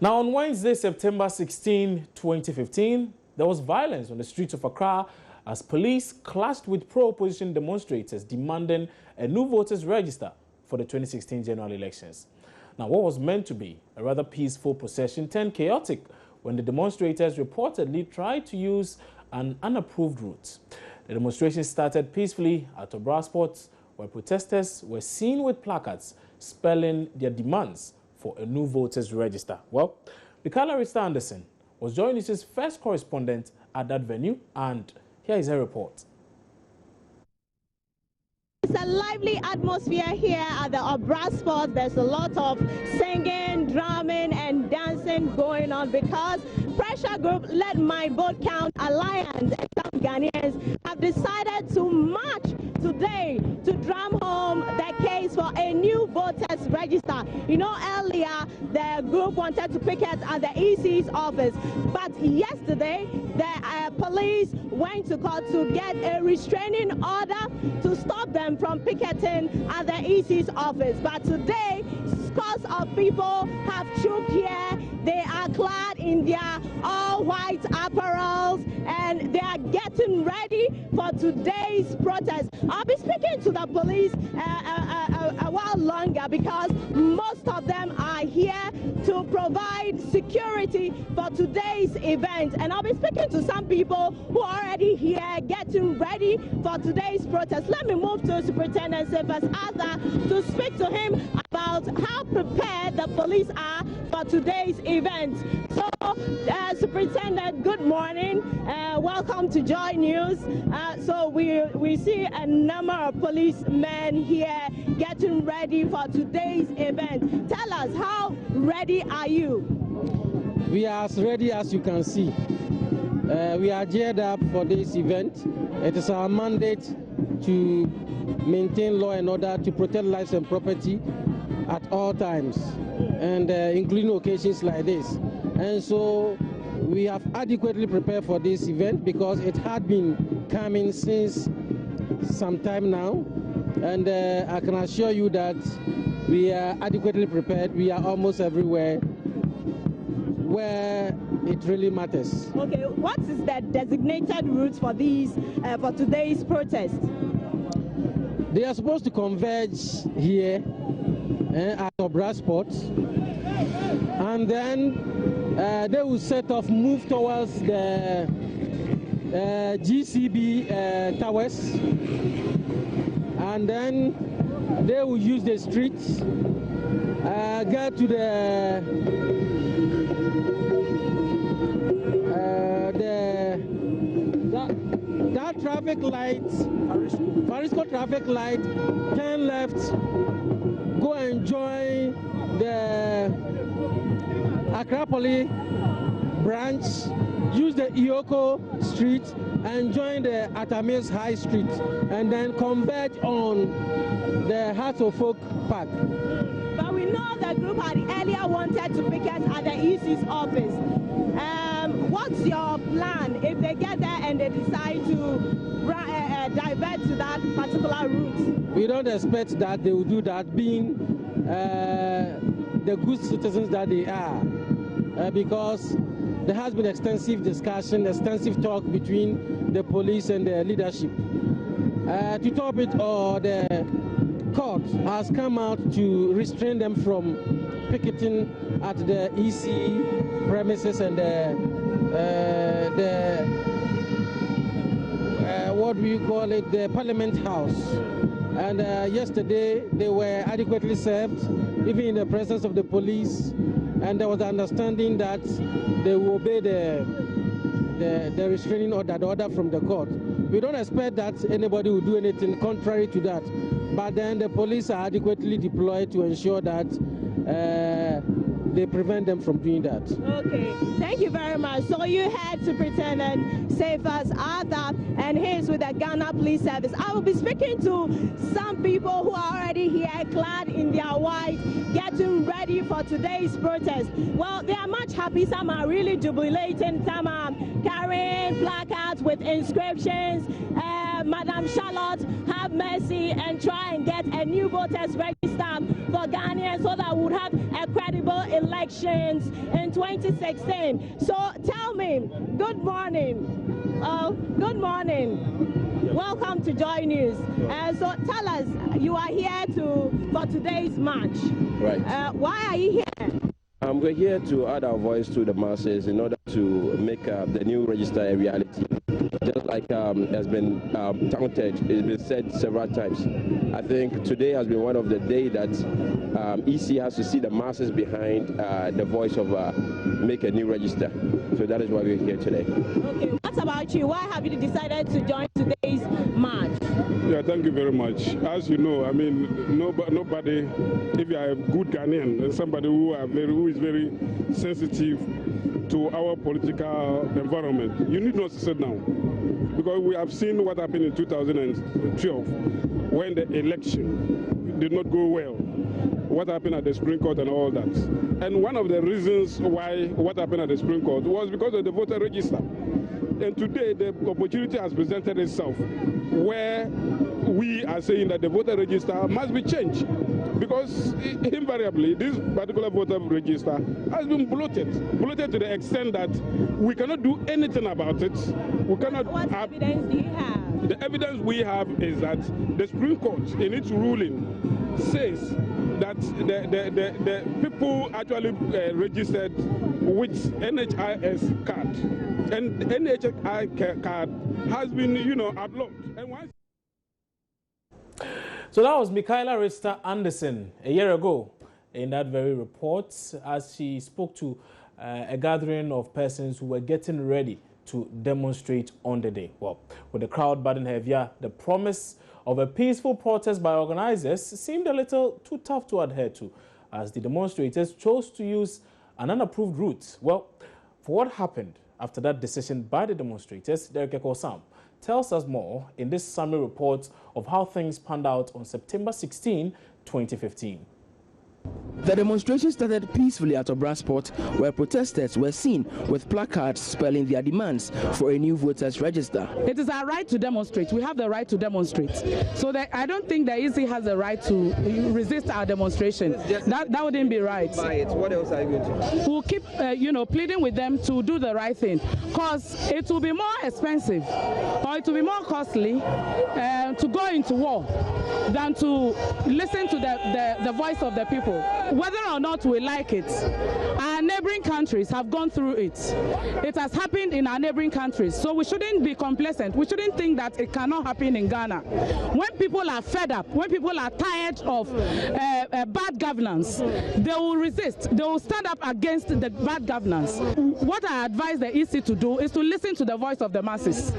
Now, on Wednesday, September 16, 2015, there was violence on the streets of Accra as police clashed with pro-opposition demonstrators demanding a new voters register for the 2016 general elections. Now, what was meant to be a rather peaceful procession turned chaotic when the demonstrators reportedly tried to use an unapproved route. The demonstration started peacefully at Obra Sports, where protesters were seen with placards spelling their demands for a new voters register. Well, Mikala Rista Anderson was Joy News' first correspondent at that venue, and here is her report. It's a lively atmosphere here at the Obra Sports. There's a lot of singing, drumming, and dancing going on because pressure group led My Vote Count Alliance and some Ghanaians have decided to march today to drum home the case for a new voters register. You know, earlier the group wanted to picket at the EC's office, but yesterday the police went to court to get a restraining order to stop them from picketing at the EC's office. But today, scores of people have trooped here. They are clad in their all-white apparels and they are getting ready for today's protest. I'll be speaking to the police a while longer because most of them are here to provide security for today's event. And I'll be speaking to some people who are already here getting ready for today's protest. Let me move to Superintendent Cephas Arthur to speak to him about how prepared the police are for today's event. So, Superintendent, good morning. Welcome to Joy News. So we see a number of policemen here getting ready for today's event. Tell us, how ready are you? We are as ready as you can see. We are geared up for this event. It is our mandate to maintain law and order, to protect lives and property at all times, and including occasions like this. And so we have adequately prepared for this event because it had been coming since some time now. And I can assure you that we are adequately prepared. We are almost everywhere where it really matters. Okay, what is the designated route for these for today's protest? They are supposed to converge here at Obra Sports, and then they will set off, move towards the GCB towers, and then they will use the streets, get to that traffic light, Farisco traffic light, turn left, go and join the Acropolis branch, use the Ioko Street and join the Atamis High Street, and then converge on the Heart of Folk Park. But we know the group had earlier wanted to picket at the EC's office. What's your plan if they get there and they decide to divert to that particular route? We don't expect that they will do that, being the good citizens that they are, because there has been extensive discussion, extensive talk between the police and the leadership. To top it all, the court has come out to restrain them from picketing at the EC premises and what do you call it, the Parliament House. And yesterday they were adequately served, even in the presence of the police, and there was an understanding that they will obey the restraining order, the order from the court. We don't expect that anybody will do anything contrary to that, but then the police are adequately deployed to ensure that they prevent them from doing that. Okay, thank you very much. So you had Superintendent Cephas Arthur, and he's with the Ghana Police Service. I will be speaking to some people who are already here, clad in their white, getting ready for today's protest. Well, they are much happy. Some are really jubilating. Some are carrying placards with inscriptions. Madam Charlotte, have mercy and try and get a new voters register for Ghanaians so that we would have a credible elections in 2016. So tell me, good morning. Good morning. Welcome to Joy News. So tell us, you are here for today's march. Right. Why are you here? We're here to add our voice to the masses in order to make the new register a reality. Just like has been touted, it's been said several times. I think today has been one of the days that EC has to see the masses behind the voice of make a new register. So that is why we're here today. Okay, what about you? Why have you decided to join today's march? Yeah, thank you very much. As you know, I mean, nobody, if you are a good Ghanaian, somebody who is very sensitive to our political environment, you need not sit down. Because we have seen what happened in 2012 when the election did not go well. What happened at the Supreme Court and all that. And one of the reasons why what happened at the Supreme Court was because of the voter register. And today the opportunity has presented itself where we are saying that the voter register must be changed. Because invariably, this particular voter register has been bloated to the extent that we cannot do anything about it. We cannot. What evidence do you have? The evidence we have is that the Supreme Court, in its ruling, says that the people actually registered with NHIS card, and the NHIS card has been, outlawed. And once. So that was Michaela Richter Anderson a year ago in that very report as she spoke to a gathering of persons who were getting ready to demonstrate on the day. Well, with the crowd burning heavier, the promise of a peaceful protest by organizers seemed a little too tough to adhere to as the demonstrators chose to use an unapproved route. Well, for what happened after that decision by the demonstrators, Derek Ekosam tells us more in this summary report of how things panned out on September 16, 2015. The demonstration started peacefully at Obrasport, where protesters were seen with placards spelling their demands for a new voters register. It is our right to demonstrate. We have the right to demonstrate. So that I don't think the EC has the right to resist our demonstration. That wouldn't be right. What else are you going to do? We'll keep, pleading with them to do the right thing, because it will be more expensive or it will be more costly to go into war than to listen to the voice of the people. Whether or not we like it, our neighboring countries have gone through it. It has happened in our neighboring countries, so we shouldn't be complacent. We shouldn't think that it cannot happen in Ghana. When people are fed up, when people are tired of bad governance, they will resist. They will stand up against the bad governance. What I advise the EC to do is to listen to the voice of the masses.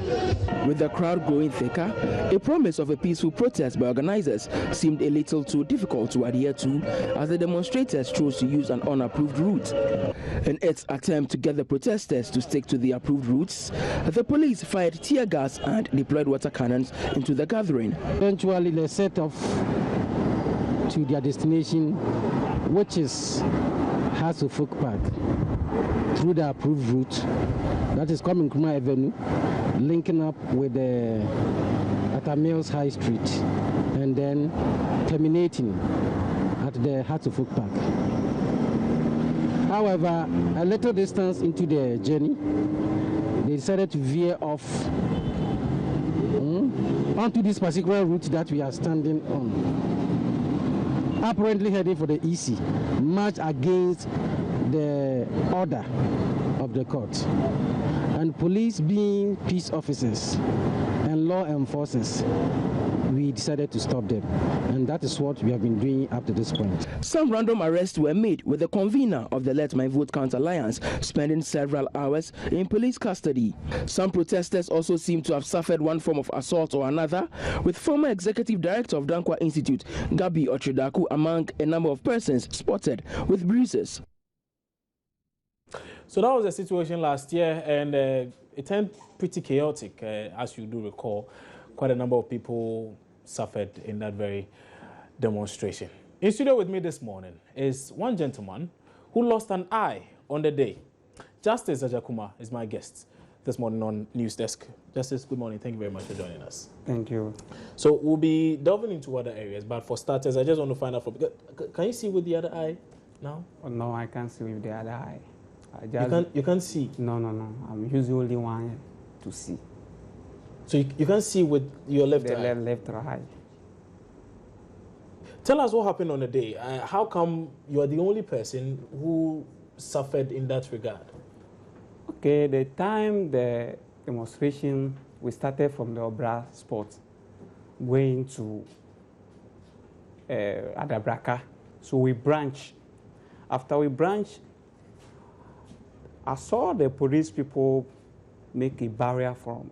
With the crowd growing thicker, a promise of a peaceful protest by organizers seemed a little too difficult to adhere to as the demonstrators chose to use an unapproved route. In its attempt to get the protesters to stick to the approved routes, the police fired tear gas and deployed water cannons into the gathering. Eventually, they set off to their destination, which is Hasselfolk Park, through the approved route, that is coming Kuma Avenue, linking up with the Atamils High Street, and then terminating at the Hasselfolk Park. However, a little distance into the journey, they decided to veer off onto this particular route that we are standing on, apparently heading for the EC, march against the order of the court. And police, being peace officers and law enforcers, we decided to stop them, and that is what we have been doing up to this point. Some random arrests were made, with the convener of the Let My Vote Count Alliance spending several hours in police custody. Some protesters also seem to have suffered one form of assault or another, with former executive director of Dankwa Institute, Gabi Ochedaku, among a number of persons spotted with bruises. So that was the situation last year, and it turned pretty chaotic, as you do recall. Quite a number of people suffered in that very demonstration. In studio with me this morning is one gentleman who lost an eye on the day. Justice Ajakuma is my guest. this morning on News Desk. Justice, good morning. Thank you very much for joining us. Thank you. So we'll be delving into other areas, but for starters, I just want to find out from. Can you see with the other eye now? Oh, no, I can't see with the other eye. You can't see? No. I'm usually one to see. So you can't see with your left eye? Left eye. Tell us what happened on the day. How come you are the only person who suffered in that regard? Okay, the time the demonstration, we started from the Obra spot, going to Adabraka. So we branch. After we branch, I saw the police people make a barrier from.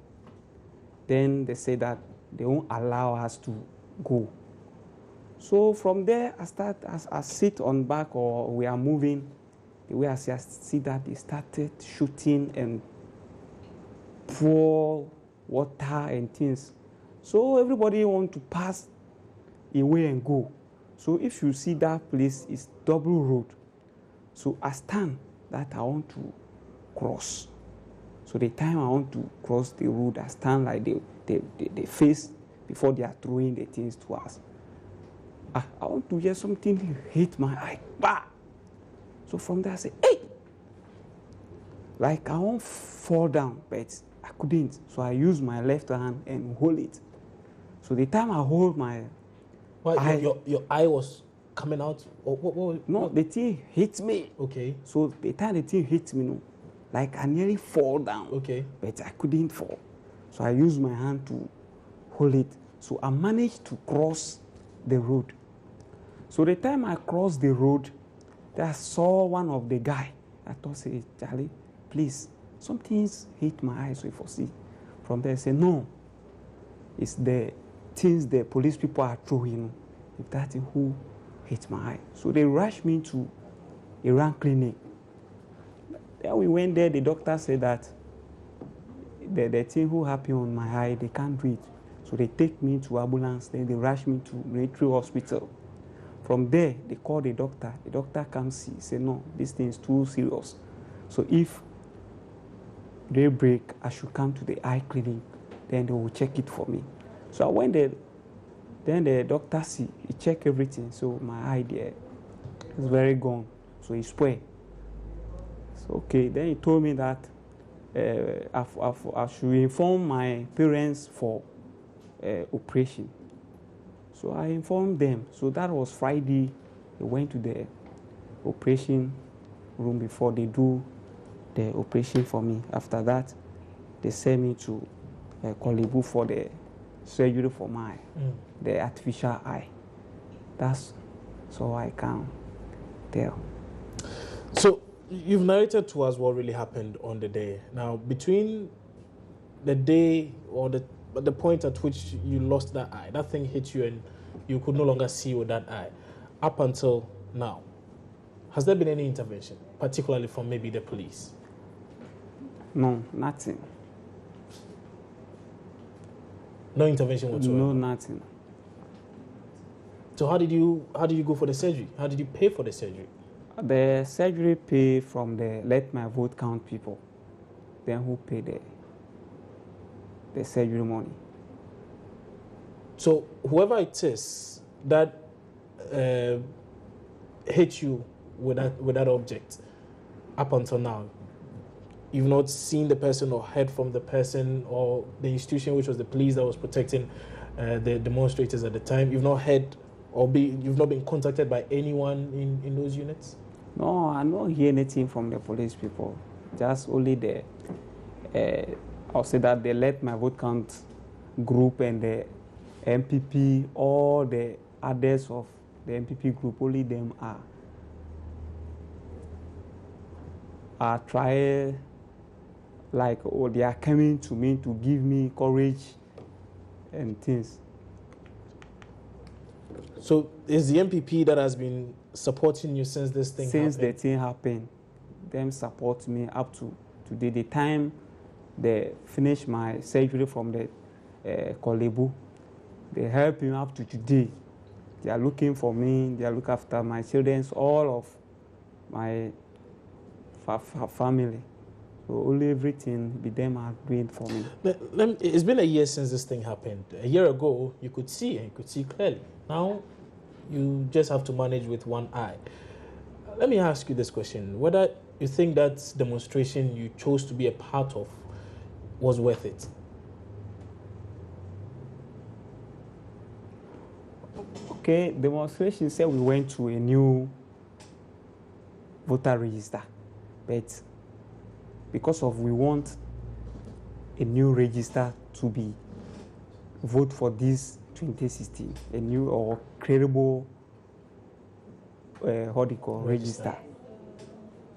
Then they say that they won't allow us to go. So from there, I sit on back, or we are moving. The way I see that they started shooting and pour water and things. So everybody want to pass away and go. So if you see that place, it's double road. So I stand that I want to cross. So the time I want to cross the road, I stand like they face before they are throwing the things to us. I want to hear something hit my eye. Bah! So from there I say, hey! Like I won't fall down, but I couldn't. So I use my left hand and hold it. So the time I hold my eye, your eye was coming out? Or what? The thing hit me. Okay. So the time the thing hit me, no, like I nearly fall down. Okay. But I couldn't fall. So I used my hand to hold it. So I managed to cross the road. So the time I crossed the road, I saw one of the guy. I thought, say, Charlie, please, something's hit my eyes, so if I see. From there, I said, no, it's the things the police people are throwing. If that's who hit my eye. So they rushed me to Iran clinic. Then we went there, the doctor said that the thing who happened on my eye, they can't do it. So they take me to ambulance, then they rush me to military hospital. From there, they call the doctor. The doctor comes see, say, no, this thing is too serious. So if they break, I should come to the eye clinic. Then they will check it for me. So I went there. Then the doctor see, he check everything. So my eye there is very gone. So he spoiled. So okay, then he told me that I should inform my parents for operation. So I informed them. So that was Friday. They went to the operation room before they do the operation for me. After that, they sent me to Kolibu for the surgery for my the artificial eye. That's so I can tell. So you've narrated to us what really happened on the day. Now, between the day or the point at which you lost that eye, that thing hit you and you could no longer see with that eye, up until now, has there been any intervention, particularly from maybe the police? No, nothing. No intervention whatsoever? No, nothing. So how did you go for the surgery? How did you pay for the surgery? The surgery pay from the Let My Vote Count people. Then who pay the surgery money? So whoever it is that hit you with that object, up until now, you've not seen the person or heard from the person or the institution, which was the police that was protecting the demonstrators at the time. You've not heard you've not been contacted by anyone in those units? No, I don't hear anything from the police people. Just only the, I'll say that they Let My Vote Count group and the MPP, all the others of the MPP group, only them are trying, like, oh, they are coming to me to give me courage and things. So is the MPP that has been supporting you since this thing happened? Since the thing happened, them support me up to today. The time they finish my surgery from the Kolebu, they help me up to today. They are looking for me. They are looking after my children, all of my family. So only everything be them are doing for me. It's been a year since this thing happened. A year ago, you could see, and you could see clearly. Now, you just have to manage with one eye. Let me ask you this question: whether you think that demonstration you chose to be a part of was worth it? Okay, demonstration said we went to a new voter register, but because of we want a new register to be vote for this 2016, a new or credible register.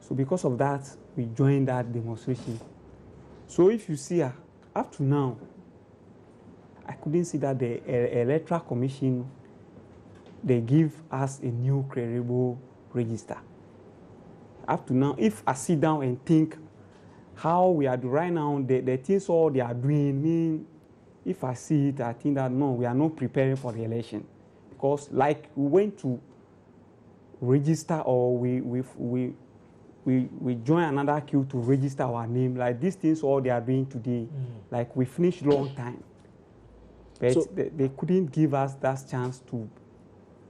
So because of that, we joined that demonstration. So if you see, up to now, I couldn't see that the Electoral Commission, they give us a new credible register. Up to now, if I sit down and think how we are doing right now, the things all they are doing, mean, if I see it, I think that no, we are not preparing for the election. Because like we went to register or we join another queue to register our name, like these things all they are doing today, like we finished long time. But so, they couldn't give us that chance to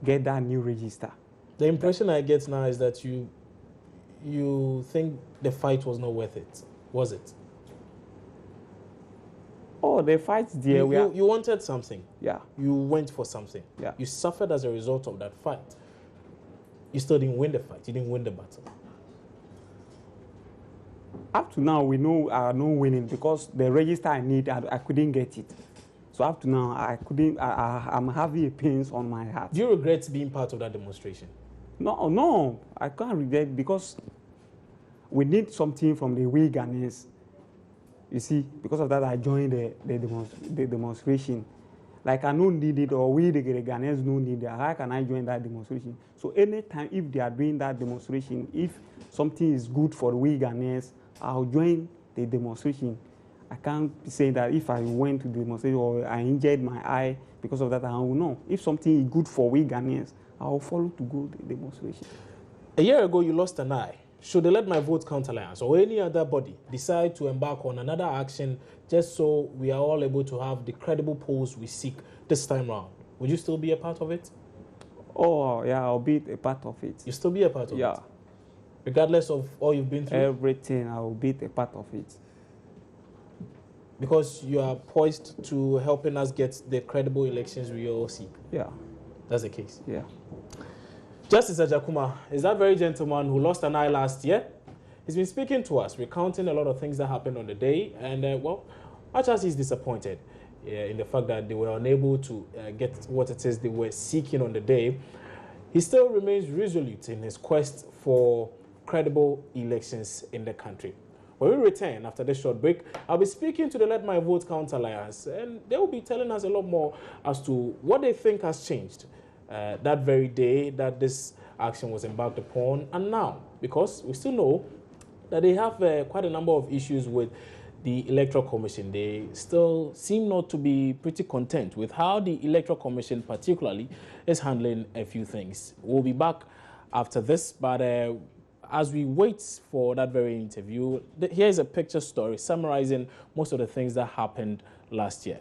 get that new register. The impression I get now is that you think the fight was not worth it. Was it? Oh, the fight there. You wanted something. Yeah. You went for something. Yeah. You suffered as a result of that fight. You still didn't win the fight. You didn't win the battle. Up to now, we know I am not winning because the register I need, I couldn't get it. So up to now, I couldn't. I'm having pains on my heart. Do you regret being part of that demonstration? No, I can't regret because we need something from the we Ghanaians. You see, because of that, I joined the demonstration. Like I don't need it, or we the Ghanaians don't need it. How can I join that demonstration? So anytime if they are doing that demonstration, if something is good for we Ghanaians, I'll join the demonstration. I can't say that if I went to the demonstration or I injured my eye because of that, I will know. If something is good for we Ghanaians, I will follow to go to the demonstration. A year ago, you lost an eye. Should the Let My Vote Count Alliance or any other body decide to embark on another action just so we are all able to have the credible polls we seek this time round, would you still be a part of it? Oh, yeah, I'll be a part of it. You still be a part of it? Yeah. Regardless of all you've been through? Everything, I will be a part of it. Because you are poised to helping us get the credible elections we all seek? Yeah. That's the case? Yeah. Justice Ajakuma is that very gentleman who lost an eye last year. He's been speaking to us, recounting a lot of things that happened on the day. And, well, much as he's disappointed in the fact that they were unable to get what it is they were seeking on the day, he still remains resolute in his quest for credible elections in the country. When we return after this short break, I'll be speaking to the Let My Vote Count Alliance, and they will be telling us a lot more as to what they think has changed that very day that this action was embarked upon, and now, because we still know that they have quite a number of issues with the Electoral Commission. They still seem not to be pretty content with how the Electoral Commission particularly is handling a few things. We'll be back after this, but as we wait for that very interview, here's a picture story summarizing most of the things that happened last year.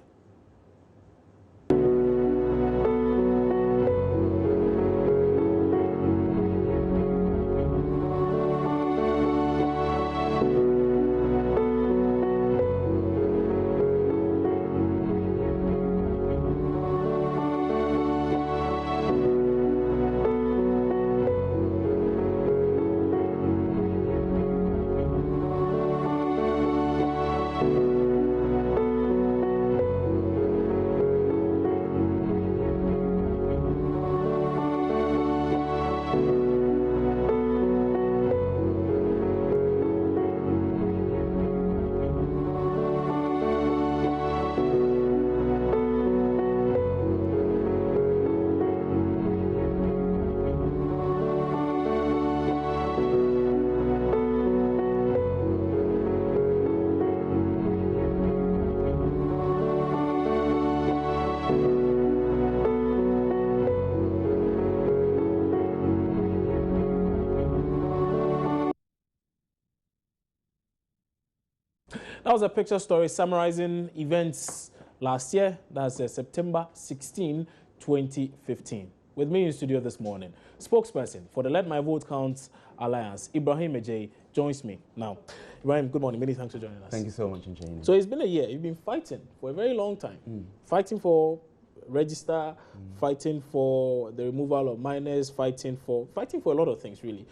That was a picture story summarizing events last year. That's September 16, 2015. With me in studio this morning, spokesperson for the Let My Vote Count Alliance, Ibrahim Ejay, joins me now. Ibrahim, good morning. Many thanks for joining us. Thank you so much, Njane. So it's been a year. You've been fighting for a very long time. Fighting for register, fighting for the removal of minors, fighting for a lot of things, really.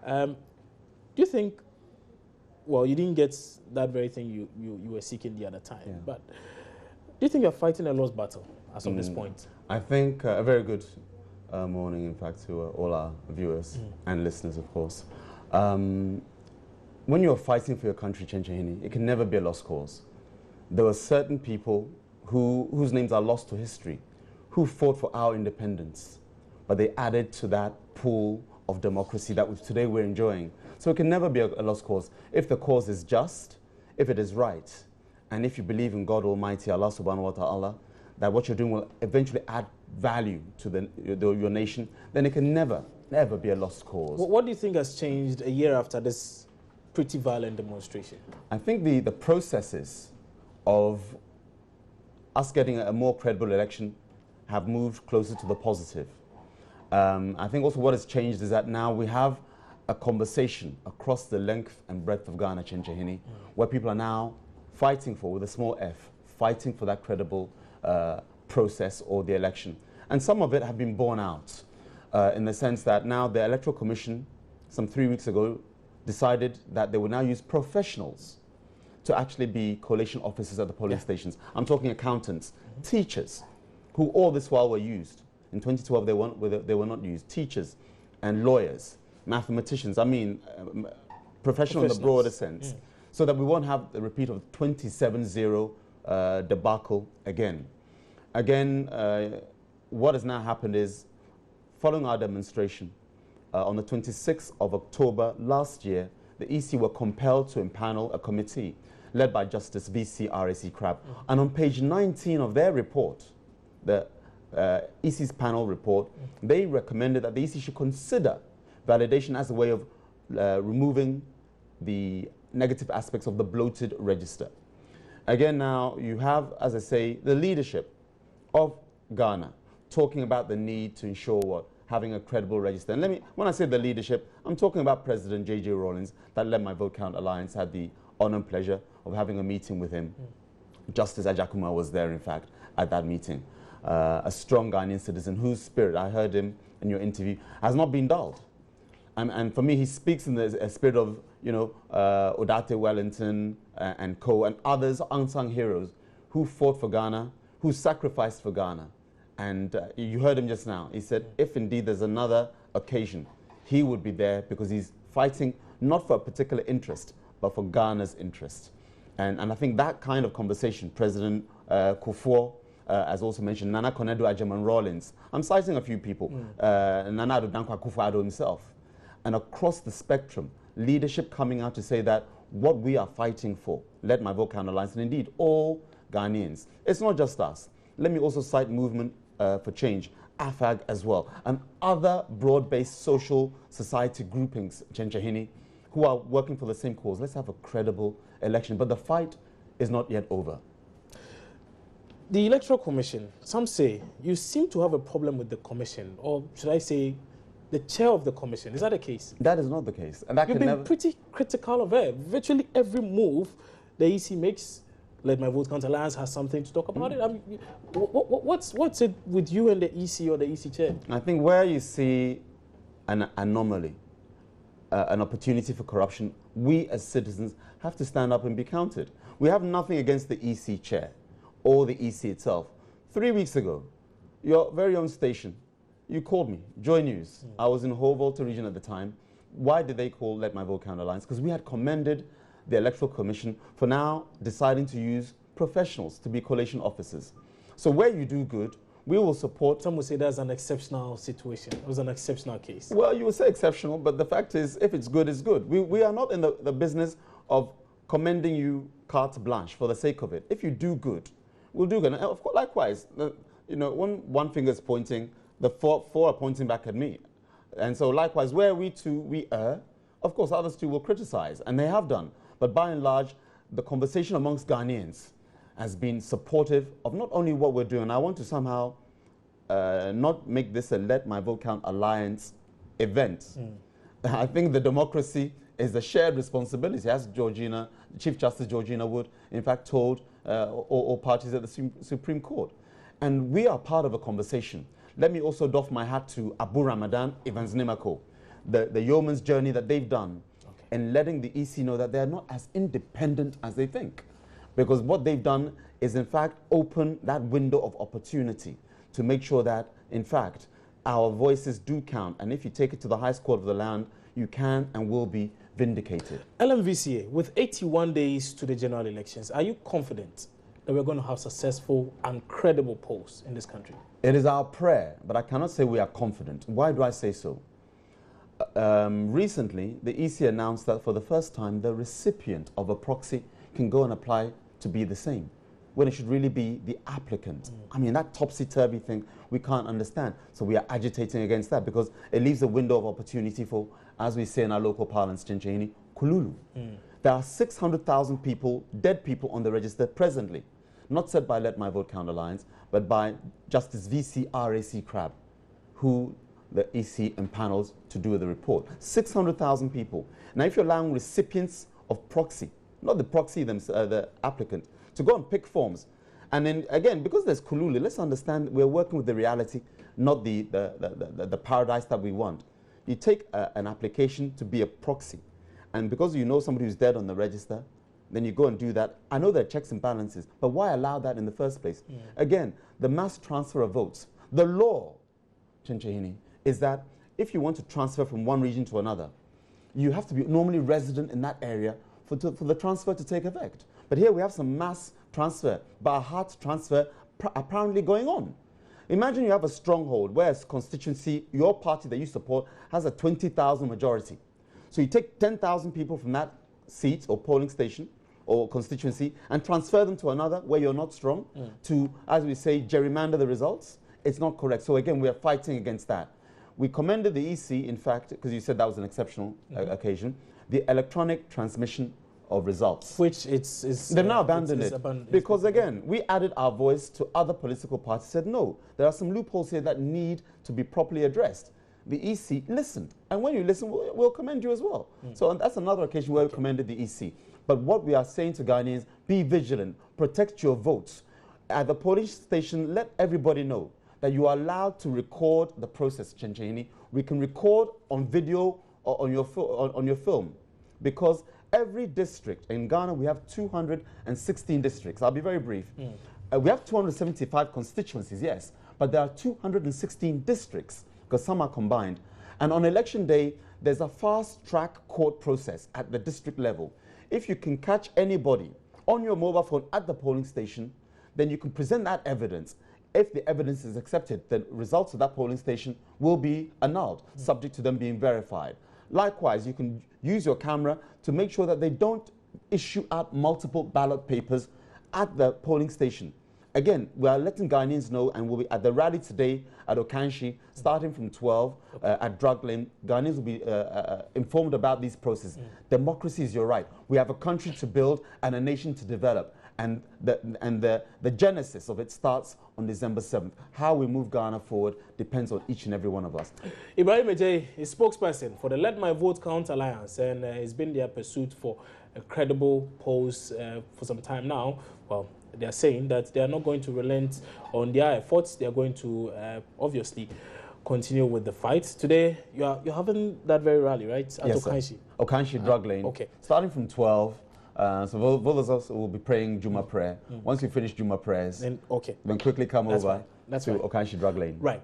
Do you think, well, you didn't get that very thing you were seeking the other time, but do you think you're fighting a lost battle as of this point? I think a very good morning, in fact, to all our viewers and listeners, of course. When you're fighting for your country, Chenchehini, it can never be a lost cause. There were certain people whose names are lost to history, who fought for our independence, but they added to that pool of democracy that today we're enjoying. So it can never be a lost cause. If the cause is just, if it is right, and if you believe in God Almighty, Allah subhanahu wa ta'ala, that what you're doing will eventually add value to your nation, then it can never be a lost cause. What do you think has changed a year after this pretty violent demonstration? I think the processes of us getting a more credible election have moved closer to the positive. I think also what has changed is that now we have a conversation across the length and breadth of Ghana, Chenchehini, where people are now fighting for, with a small f, fighting for that credible process or the election. And some of it have been borne out in the sense that now the Electoral Commission, some 3 weeks ago, decided that they would now use professionals to actually be collation officers at the polling stations. I'm talking accountants, teachers, who all this while were used. In 2012, they were not used. Teachers and lawyers, mathematicians, I mean, professional in the broader sense, so that we won't have the repeat of 27-0 debacle again. What has now happened is, following our demonstration, on the 26th of October last year, the EC were compelled to impanel a committee led by Justice V.C. R.A.C. Crabb. And on page 19 of their report, the EC's panel report, they recommended that the EC should consider validation as a way of removing the negative aspects of the bloated register. Again, now you have, as I say, the leadership of Ghana talking about the need to ensure what? Having a credible register. And when I say the leadership, I'm talking about President J.J. Rawlings, that Let My Vote Count Alliance had the honor and pleasure of having a meeting with him. Justice Ajakuma was there, in fact, at that meeting. A strong Ghanaian citizen whose spirit, I heard him in your interview, has not been dulled. And for me, he speaks in the spirit of, Odate Wellington and co. and others, unsung heroes, who fought for Ghana, who sacrificed for Ghana. And you heard him just now. He said, if indeed there's another occasion, he would be there because he's fighting not for a particular interest, but for Ghana's interest. And I think that kind of conversation, President Kufuor, as also mentioned, Nana Konadu Agyemang Rawlings, I'm citing a few people, Nana Addo Dankwa Akufo-Addo himself, and across the spectrum, leadership coming out to say that what we are fighting for, Let My Vote Count Alliance, and indeed all Ghanaians, it's not just us. Let me also cite Movement for Change, AFAG as well, and other broad-based social society groupings, Chenchehini, who are working for the same cause. Let's have a credible election. But the fight is not yet over. The Electoral Commission, some say you seem to have a problem with the commission, or should I say the chair of the commission. Is that the case? That is not the case. And that You've been pretty critical of her. Virtually every move the EC makes, Let My Vote Count Alliance has something to talk about it. I mean, what's it with you and the EC or the EC chair? I think where you see an anomaly, an opportunity for corruption, we as citizens have to stand up and be counted. We have nothing against the EC chair or the EC itself. 3 weeks ago, your very own station, you called me, Joy News. I was in Ho-Volta region at the time. Why did they call Let My Vote Count Alliance? Because we had commended the Electoral Commission for now deciding to use professionals to be collation officers. So where you do good, we will support. Some would say that's an exceptional situation. It was an exceptional case. Well, you would say exceptional, but the fact is, if it's good, it's good. We are not in the business of commending you carte blanche for the sake of it. If you do good, we'll do good. And of course, likewise, when one finger is pointing, the four are pointing back at me. And so likewise, where we err, of course, others too will criticize, and they have done. But by and large, the conversation amongst Ghanaians has been supportive of not only what we're doing. I want to somehow not make this a Let My Vote Count Alliance event. I think the democracy is a shared responsibility, as Chief Justice Georgina Wood, in fact, told all parties at the Supreme Court. And we are part of a conversation. Let me also doff my hat to Abu Ramadan, Evans Nimako, the yeoman's journey that they've done, and letting the EC know that they're not as independent as they think. Because what they've done is, in fact, open that window of opportunity to make sure that, in fact, our voices do count. And if you take it to the highest court of the land, you can and will be vindicated. LMVCA, with 81 days to the general elections, are you confident that we're going to have successful and credible polls in this country? It is our prayer, but I cannot say we are confident. Why do I say so? Recently, the EC announced that for the first time, the recipient of a proxy can go and apply to be the same, when it should really be the applicant. I mean, that topsy-turvy thing, we can't understand. So we are agitating against that because it leaves a window of opportunity for, as we say in our local parlance, Chinchini, Kululu. There are 600,000 people, dead people on the register presently, not set by Let My Vote Count Alliance, but by Justice V.C. R.A.C. Crabb, who the EC empanels to do the report. 600,000 people. Now, if you're allowing recipients of proxy, not the proxy, the applicant, to go and pick forms, and then again, because there's Kululu, let's understand we're working with the reality, not the paradise that we want. You take an application to be a proxy, and because you know somebody who's dead on the register, then you go and do that. I know there are checks and balances, but why allow that in the first place? Again, the mass transfer of votes. The law, Chinchahini, is that if you want to transfer from one region to another, you have to be normally resident in that area for the transfer to take effect. But here we have some mass transfer, by heart transfer apparently going on. Imagine you have a stronghold where a constituency, your party that you support, has a 20,000 majority. So you take 10,000 people from that seat or polling station or constituency and transfer them to another where you're not strong to, as we say, gerrymander the results. It's not correct. So again, we are fighting against that. We commended the EC, in fact, because you said that was an exceptional occasion, the electronic transmission of results. Which they've now abandoned it. Because again, we added our voice to other political parties, said no, there are some loopholes here that need to be properly addressed. The EC listened. And when you listen, we'll commend you as well. So that's another occasion where we commended the EC. But what we are saying to Ghanaians, be vigilant, protect your votes. At the polling station, let everybody know that you are allowed to record the process, Chencheni. We can record on video or on your film, because every district in Ghana, we have 216 districts. I'll be very brief. We have 275 constituencies, yes, but there are 216 districts, because some are combined. And on election day, there's a fast-track court process at the district level. If you can catch anybody on your mobile phone at the polling station, then you can present that evidence. If the evidence is accepted, the results of that polling station will be annulled, subject to them being verified. Likewise, you can use your camera to make sure that they don't issue out multiple ballot papers at the polling station. Again, we are letting Ghanaians know, and we'll be at the rally today at Okanshi, starting from 12 at Drug Lane. Ghanaians will be informed about these processes. Democracy is your right. We have a country to build and a nation to develop. And the genesis of it starts on December 7th. How we move Ghana forward depends on each and every one of us. Ibrahim Ejay is spokesperson for the Let My Vote Count Alliance, and it's been their pursuit for a credible polls for some time now. Well, they are saying that they are not going to relent on their efforts. They are going to obviously continue with the fight. Today, you're having that very rally, right? At Yes, Okanshi. sir. Okanshi Drug Lane. Okay. Starting from 12. So both of us will be praying Juma prayer. Once we finish Juma prayers, then quickly come over to Okanshi Drug Lane. Right.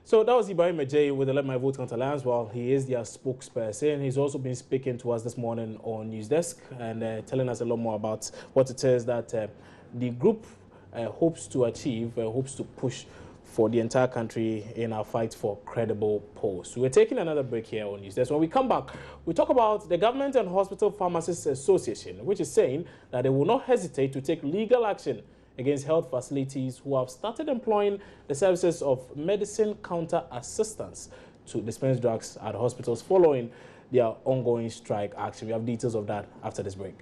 So that was Ibrahim Ejay with the Let My Vote Count Alliance. Well, he is their spokesperson. He's also been speaking to us this morning on News Desk and telling us a lot more about what it is that the group hopes to achieve, hopes to push for the entire country in our fight for credible polls. We're taking another break here on News Desk. When we come back, we talk about the Government and Hospital Pharmacists Association, which is saying that they will not hesitate to take legal action against health facilities who have started employing the services of medicine counter assistants to dispense drugs at hospitals following their ongoing strike action. We have details of that after this break.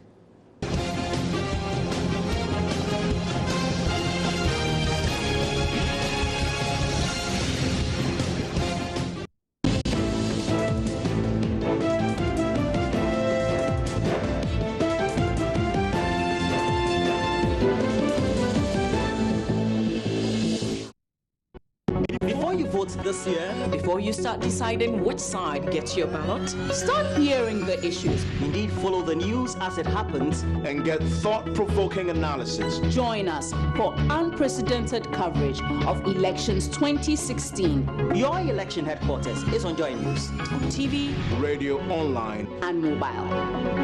this year? Before you start deciding which side gets your ballot, start hearing the issues. Indeed, follow the news as it happens and get thought-provoking analysis. Join us for unprecedented coverage of elections 2016. Your election headquarters is on Joy News. On TV, radio, online, and mobile.